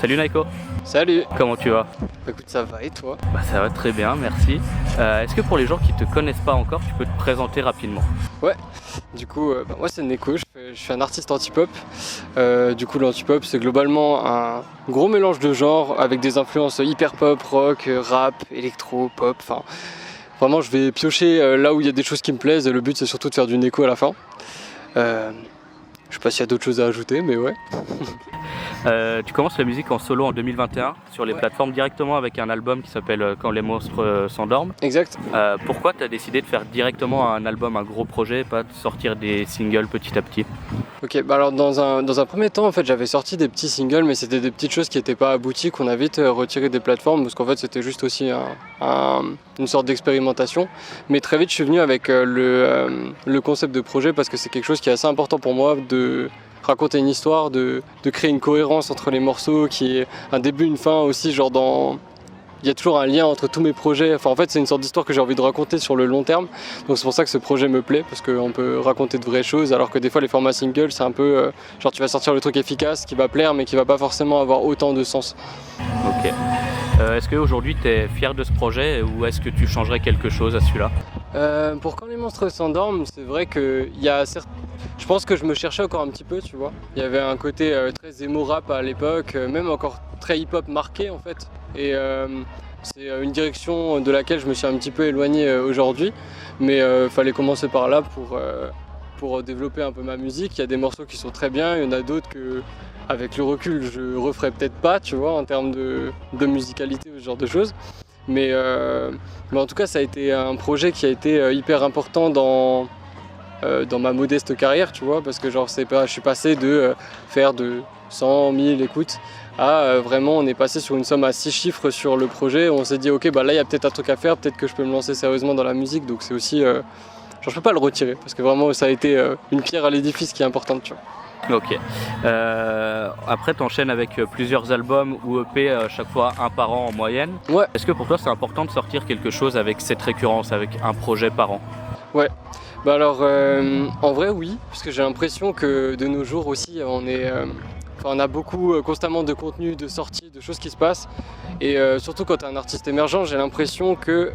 Salut Naiko, Salut. comment tu vas? Écoute, ça va et toi? Ça va très bien, merci. Est-ce que pour les gens qui ne te connaissent pas encore, tu peux te présenter rapidement? Ouais. Du coup, moi c'est Neko, je suis un artiste anti-pop. Du coup, l'anti-pop c'est globalement un gros mélange de genres avec des influences hyper pop, rock, rap, électro, pop. Enfin, vraiment, je vais piocher là où il y a des choses qui me plaisent. Et le but c'est surtout de faire du Neko à la fin. Je sais pas s'il y a d'autres choses à ajouter, mais ouais. Tu commences la musique en solo en 2021 sur les plateformes directement avec un album qui s'appelle Quand les monstres s'endorment. Exact. Pourquoi tu as décidé de faire directement un album, un gros projet, pas de sortir des singles petit à petit? Ok, alors dans un premier temps, en fait, j'avais sorti des petits singles, mais c'était des petites choses qui n'étaient pas abouties, qu'on a vite retiré des plateformes, parce qu'en fait, c'était juste aussi une sorte d'expérimentation. Mais très vite, je suis venu avec le concept de projet, parce que c'est quelque chose qui est assez important pour moi, de raconter une histoire, de créer une cohérence entre les morceaux, qui est un début, une fin aussi, il y a toujours un lien entre tous mes projets. Enfin, en fait, c'est une sorte d'histoire que j'ai envie de raconter sur le long terme. Donc c'est pour ça que ce projet me plaît, parce qu'on peut raconter de vraies choses, alors que des fois les formats singles, c'est un peu genre tu vas sortir le truc efficace qui va plaire, mais qui va pas forcément avoir autant de sens. Ok. Est-ce qu'aujourd'hui tu es fier de ce projet ou est-ce que tu changerais quelque chose à celui-là? Pour Quand les monstres s'endorment, c'est vrai que je pense que je me cherchais encore un petit peu, tu vois. Il y avait un côté très emo rap à l'époque, même encore très hip-hop marqué en fait. Et c'est une direction de laquelle je me suis un petit peu éloigné aujourd'hui. Mais fallait commencer par là pour développer un peu ma musique. Il y a des morceaux qui sont très bien, il y en a d'autres que, avec le recul, je referais peut-être pas, tu vois, en termes de musicalité ou ce genre de choses. Mais en tout cas, ça a été un projet qui a été hyper important dans ma modeste carrière, tu vois, parce que je suis passé de faire de 100 000 écoutes à vraiment, on est passé sur une somme à 6 chiffres sur le projet. On s'est dit, ok, là, il y a peut-être un truc à faire, peut-être que je peux me lancer sérieusement dans la musique. Donc c'est aussi, je peux pas le retirer, parce que vraiment, ça a été une pierre à l'édifice qui est importante, tu vois. Ok. Après, tu enchaînes avec plusieurs albums ou EP, chaque fois un par an en moyenne. Ouais. Est-ce que pour toi, c'est important de sortir quelque chose avec cette récurrence, avec un projet par an? Ouais. Alors, en vrai, oui, parce que j'ai l'impression que de nos jours aussi, on a beaucoup constamment de contenu, de sorties, de choses qui se passent. Et surtout quand tu es un artiste émergent, j'ai l'impression que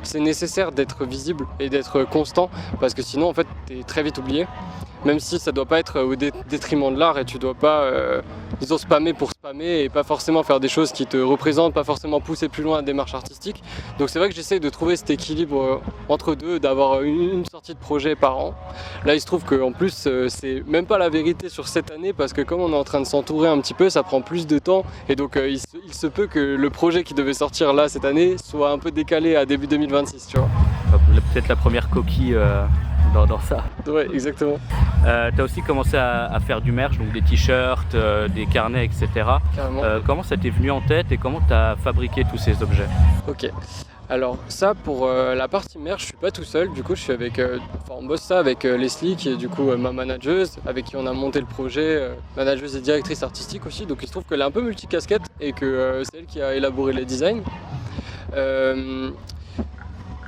c'est nécessaire d'être visible et d'être constant, parce que sinon, en fait, tu es très vite oublié. Même si ça doit pas être au détriment de l'art et tu dois pas disons spammer pour spammer et pas forcément faire des choses qui te représentent, pas forcément pousser plus loin la démarche artistique. Donc c'est vrai que j'essaie de trouver cet équilibre entre deux, d'avoir une sortie de projet par an. Là il se trouve qu'en plus c'est même pas la vérité sur cette année, parce que comme on est en train de s'entourer un petit peu, ça prend plus de temps et donc il se peut que le projet qui devait sortir là cette année soit un peu décalé à début 2026, tu vois. Peut-être la première coquille dans ça. Ouais, exactement. Tu as aussi commencé à faire du merch, donc des t-shirts, des carnets, etc. Carrément. Comment ça t'est venu en tête et comment tu as fabriqué tous ces objets? Ok. Alors ça, pour la partie merch, je suis pas tout seul. Du coup, je suis on bosse ça avec Leslie, qui est du coup ma manageuse, avec qui on a monté le projet, manageuse et directrice artistique aussi. Donc il se trouve qu'elle est un peu multicasquette et que c'est elle qui a élaboré les designs.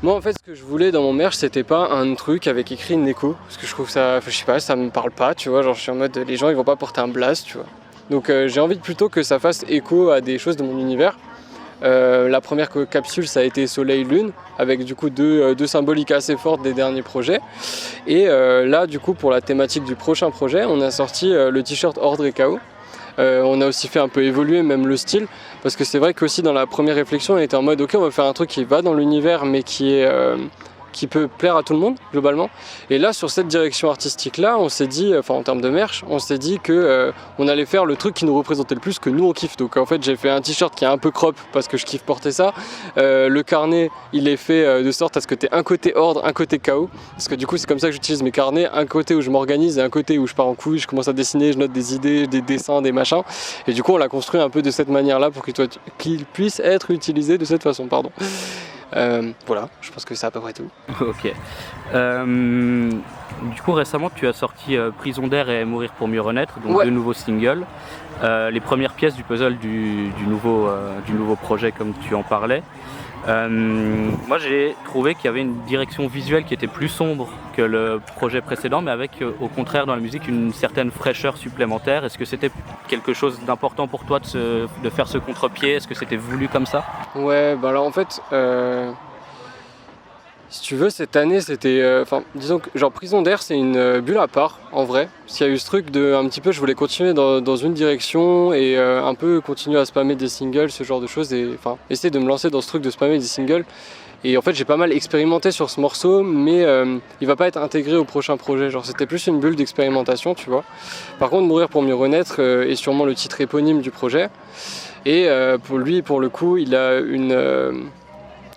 Moi en fait, ce que je voulais dans mon merch, c'était pas un truc avec écrit Neko, parce que je trouve ça, je sais pas, ça me parle pas, tu vois, genre je suis en mode, les gens ils vont pas porter un blast, tu vois. Donc j'ai envie plutôt que ça fasse écho à des choses de mon univers. La première capsule, ça a été Soleil-Lune, avec du coup deux symboliques assez fortes des derniers projets. Et là du coup, pour la thématique du prochain projet, on a sorti le t-shirt Ordre et Chaos. On a aussi fait un peu évoluer même le style, parce que c'est vrai qu'aussi dans la première réflexion on était en mode ok, on va faire un truc qui va dans l'univers mais qui peut plaire à tout le monde globalement. Et là sur cette direction artistique là, on s'est dit, enfin en termes de merch, on s'est dit que on allait faire le truc qui nous représentait le plus, que nous on kiffe. Donc en fait j'ai fait un t-shirt qui est un peu crop parce que je kiffe porter ça. Le carnet il est fait de sorte à ce que tu aies un côté ordre, un côté chaos, parce que du coup c'est comme ça que j'utilise mes carnets, un côté où je m'organise et un côté où je pars en couille, je commence à dessiner, je note des idées, des dessins, des machins. Et du coup on l'a construit un peu de cette manière là pour qu'il puisse être utilisé de cette façon, pardon. Voilà, je pense que c'est à peu près tout. Ok. Du coup, récemment, tu as sorti Prison d'air et Mourir pour mieux renaître, donc Ouais. 2 nouveaux singles. Les premières pièces du puzzle du nouveau projet, comme tu en parlais. Moi j'ai trouvé qu'il y avait une direction visuelle qui était plus sombre que le projet précédent, mais avec au contraire dans la musique une certaine fraîcheur supplémentaire. Est-ce que c'était quelque chose d'important pour toi de faire ce contre-pied? Est-ce que c'était voulu comme ça? Ouais, bah alors en fait, si tu veux, cette année c'était. Disons que genre Prison d'Air c'est une bulle à part en vrai. Parce qu'il y a eu ce truc de un petit peu, je voulais continuer dans une direction et un peu continuer à spammer des singles, ce genre de choses, et enfin essayer de me lancer dans ce truc de spammer des singles. Et en fait j'ai pas mal expérimenté sur ce morceau, mais il va pas être intégré au prochain projet. Genre c'était plus une bulle d'expérimentation, tu vois. Par contre, Mourir pour mieux renaître est sûrement le titre éponyme du projet. Et pour lui, pour le coup, il a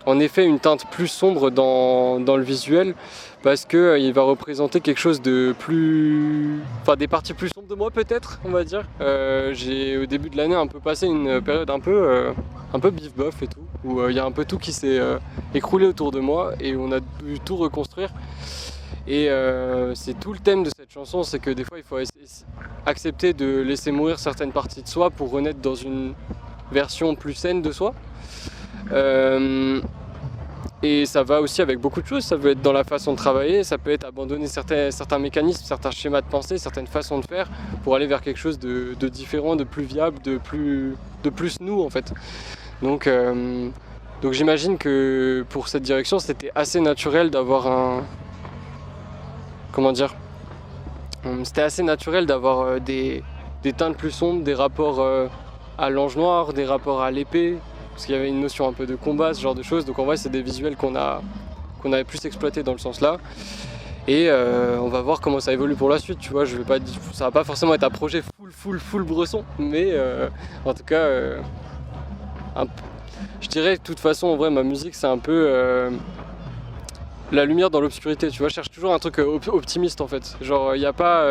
en effet une teinte plus sombre dans le visuel, parce qu'il va représenter quelque chose de plus... Enfin des parties plus sombres de moi peut-être, on va dire. J'ai au début de l'année un peu passé une période un peu bif bof et tout, où il y a un peu tout qui s'est écroulé autour de moi et on a dû tout reconstruire. Et c'est tout le thème de cette chanson, c'est que des fois il faut accepter de laisser mourir certaines parties de soi pour renaître dans une version plus saine de soi. Et ça va aussi avec beaucoup de choses, ça peut être dans la façon de travailler, ça peut être abandonner certains mécanismes, certains schémas de pensée, certaines façons de faire pour aller vers quelque chose de différent, de plus viable, de plus nous en fait. Donc j'imagine que pour cette direction c'était assez naturel d'avoir c'était assez naturel d'avoir des teintes plus sombres, des rapports à l'ange noir, des rapports à l'épée, parce qu'il y avait une notion un peu de combat, ce genre de choses. Donc en vrai c'est des visuels qu'on avait plus exploité dans le sens là. Et on va voir comment ça évolue pour la suite, tu vois. Ça va pas forcément être un projet full Bresson, mais en tout cas je dirais de toute façon en vrai ma musique c'est un peu la lumière dans l'obscurité, tu vois. Je cherche toujours un truc optimiste en fait. Genre il y a pas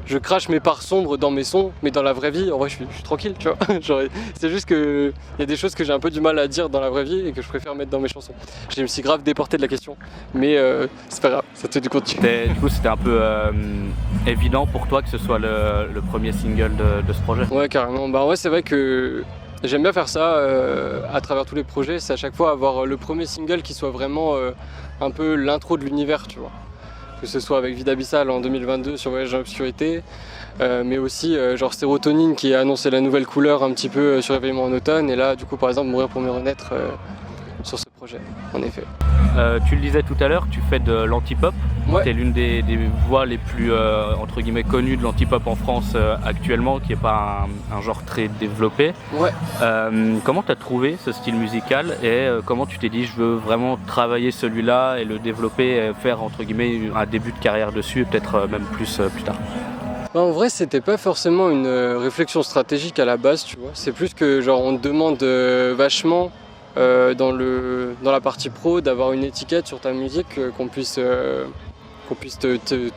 je crache mes parts sombres dans mes sons, mais dans la vraie vie en vrai je suis tranquille, tu vois. Genre c'est juste que il y a des choses que j'ai un peu du mal à dire dans la vraie vie et que je préfère mettre dans mes chansons. Je me suis grave déporté de la question, mais c'est pas grave, ça te fait du contenu. Du coup c'était un peu évident pour toi que ce soit le premier single de ce projet? Ouais carrément, bah ouais c'est vrai que j'aime bien faire ça à travers tous les projets, c'est à chaque fois avoir le premier single qui soit vraiment un peu l'intro de l'univers, tu vois. Que ce soit avec Vide Abyssal en 2022 sur Voyage dans l'obscurité, mais aussi genre Sérotonine qui a annoncé la nouvelle couleur un petit peu sur Éveillement en automne, et là du coup par exemple Mourir pour mieux renaître sur ce projet, en effet. Tu le disais tout à l'heure, tu fais de l'anti-pop. Ouais. Tu es l'une des voix les plus entre guillemets connues de l'anti-pop en France actuellement, qui n'est pas un genre très développé. Ouais. Comment tu as trouvé ce style musical et comment tu t'es dit je veux vraiment travailler celui-là et le développer et faire entre guillemets un début de carrière dessus et peut-être même plus tard? En vrai, c'était pas forcément une réflexion stratégique à la base, tu vois. C'est plus que genre on te demande vachement dans la partie pro d'avoir une étiquette sur ta musique, qu'on puisse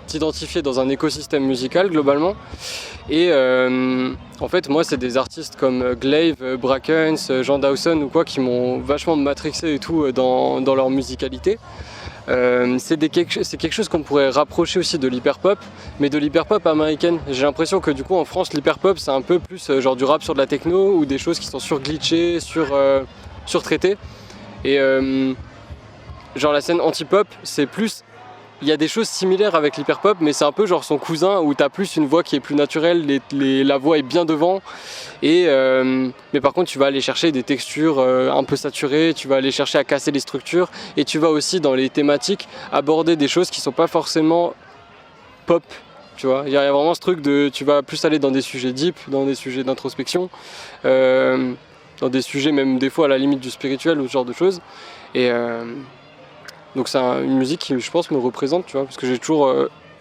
t'identifier dans un écosystème musical globalement. Et en fait moi c'est des artistes comme Glaive, Brackens, Jean Dawson ou quoi qui m'ont vachement matrixé et tout dans leur musicalité. C'est quelque chose qu'on pourrait rapprocher aussi de l'hyperpop, mais de l'hyperpop américaine. J'ai l'impression que du coup en France l'hyperpop c'est un peu plus genre du rap sur de la techno ou des choses qui sont surglitchées, surtraitées. Et genre la scène anti-pop c'est plus... Il y a des choses similaires avec l'hyperpop, mais c'est un peu genre son cousin où t'as plus une voix qui est plus naturelle, la voix est bien devant. Mais par contre, tu vas aller chercher des textures un peu saturées, tu vas aller chercher à casser les structures, et tu vas aussi dans les thématiques aborder des choses qui sont pas forcément pop. Tu vois, il y a vraiment ce truc de, tu vas plus aller dans des sujets deep, dans des sujets d'introspection, dans des sujets même des fois à la limite du spirituel ou ce genre de choses. Donc c'est une musique qui, je pense, me représente, tu vois, parce que j'ai toujours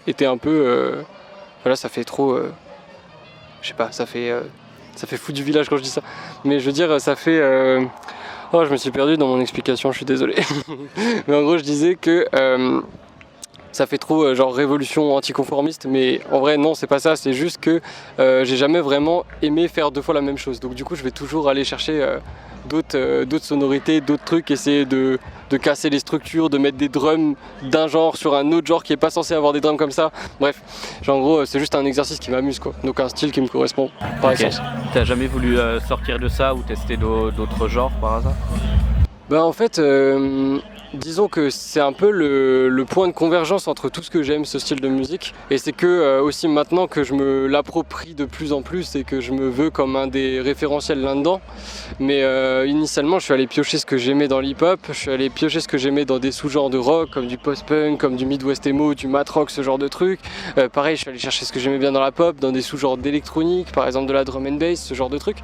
été un peu... voilà, ça fait trop... je sais pas, ça fait fou du village quand je dis ça. Mais je veux dire, ça fait... Oh, je me suis perdu dans mon explication, je suis désolé. Mais en gros, je disais que ça fait trop genre révolution anticonformiste, mais en vrai, non, c'est pas ça. C'est juste que j'ai jamais vraiment aimé faire deux fois la même chose. Donc du coup, je vais toujours aller chercher... d'autres sonorités, d'autres trucs, essayer de casser les structures, de mettre des drums d'un genre sur un autre genre qui est pas censé avoir des drums comme ça. Bref, genre, en gros c'est juste un exercice qui m'amuse quoi, donc un style qui me correspond par essence. T'as jamais voulu sortir de ça ou tester d'autres genres par hasard? Bah en fait, disons que c'est un peu le point de convergence entre tout ce que j'aime, ce style de musique. Et c'est que aussi maintenant que je me l'approprie de plus en plus et que je me veux comme un des référentiels là-dedans. Mais initialement, je suis allé piocher ce que j'aimais dans l'hip-hop, je suis allé piocher ce que j'aimais dans des sous-genres de rock, comme du post-punk, comme du Midwest emo, du mat rock, ce genre de trucs. Pareil, je suis allé chercher ce que j'aimais bien dans la pop, dans des sous-genres d'électronique, par exemple de la drum and bass, ce genre de trucs.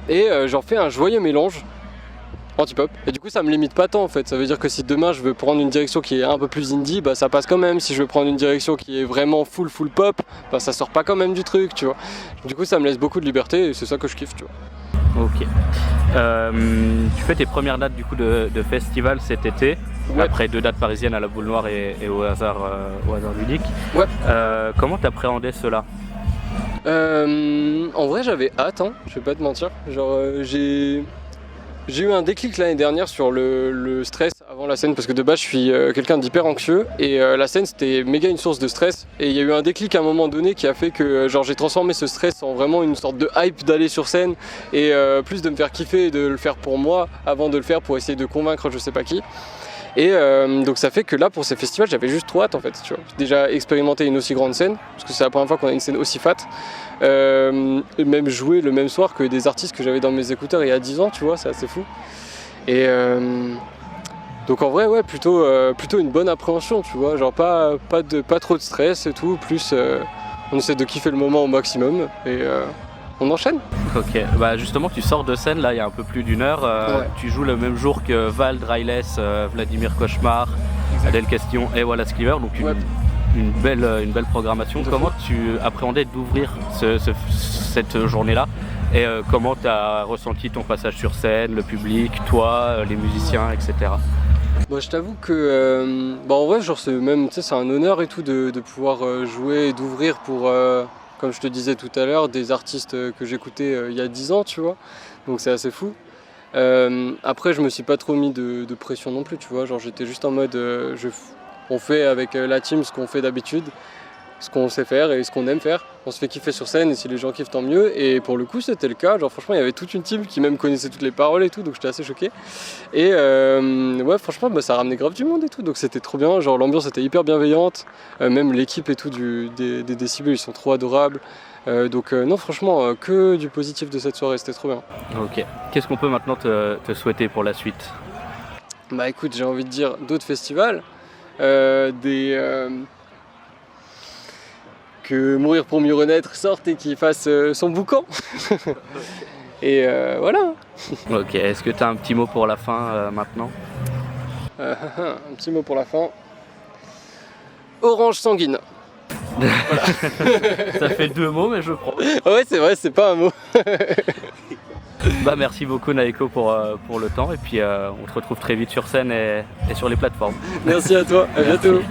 Et j'en fais un joyeux mélange anti-pop. Et du coup ça me limite pas tant en fait. Ça veut dire que si demain je veux prendre une direction qui est un peu plus indie, bah ça passe quand même. Si je veux prendre une direction qui est vraiment full pop, bah ça sort pas quand même du truc, tu vois. Du coup ça me laisse beaucoup de liberté et c'est ça que je kiffe, tu vois. Ok. Tu fais tes premières dates du coup de festival cet été, Ouais. après 2 dates parisiennes à la Boule Noire et au hasard ludique. Ouais. Comment t'appréhendais cela? En vrai j'avais hâte, hein, je vais pas te mentir. Genre j'ai eu un déclic l'année dernière sur le stress avant la scène parce que de base je suis quelqu'un d'hyper anxieux et la scène c'était méga une source de stress et il y a eu un déclic à un moment donné qui a fait que genre j'ai transformé ce stress en vraiment une sorte de hype d'aller sur scène et plus de me faire kiffer et de le faire pour moi avant de le faire pour essayer de convaincre je sais pas qui. Et donc ça fait que là pour ces festivals j'avais juste trop hâte en fait, tu vois. J'ai déjà expérimenté une aussi grande scène parce que c'est la première fois qu'on a une scène aussi fat. Même jouer le même soir que des artistes que j'avais dans mes écouteurs il y a 10 ans, tu vois, c'est assez fou. Et donc en vrai ouais plutôt une bonne appréhension, tu vois, genre pas trop de stress et tout, plus on essaie de kiffer le moment au maximum et on enchaîne. Ok, bah justement tu sors de scène là il y a un peu plus d'1 heure, Ouais. tu joues le même jour que Val, Dryless, Vladimir Cauchemar, Adèle Castillon et Wallace Cleaver, donc Ouais. une belle programmation. Tout à Comment tu appréhendais d'ouvrir cette journée-là et comment tu as ressenti ton passage sur scène, le public, toi, les musiciens, etc. Bon, je t'avoue que en vrai genre c'est même tu sais c'est un honneur et tout de pouvoir jouer et d'ouvrir pour comme je te disais tout à l'heure des artistes que j'écoutais il y a 10 ans, tu vois. Donc c'est assez fou. Après je me suis pas trop mis de pression non plus, tu vois, genre j'étais juste en mode on fait avec la team ce qu'on fait d'habitude, ce qu'on sait faire et ce qu'on aime faire. On se fait kiffer sur scène et si les gens kiffent tant mieux. Et pour le coup c'était le cas, genre franchement il y avait toute une team qui même connaissait toutes les paroles et tout, donc j'étais assez choqué. Et ouais franchement bah, ça ramenait grave du monde et tout, donc c'était trop bien, genre l'ambiance était hyper bienveillante, même l'équipe et tout des Décibels ils sont trop adorables. Donc non franchement que du positif de cette soirée, c'était trop bien. Ok, qu'est-ce qu'on peut maintenant te souhaiter pour la suite? Bah écoute j'ai envie de dire d'autres festivals, que Mourir pour mieux renaître sorte et qu'il fasse son boucan. Et voilà. Ok, est-ce que tu as un petit mot pour la fin maintenant? Un petit mot pour la fin. Orange sanguine. Ça fait 2 mots mais je prends. Ouais c'est vrai, c'est pas un mot. Bah merci beaucoup Naeko pour le temps et puis on te retrouve très vite sur scène et sur les plateformes. Merci à toi, à bientôt.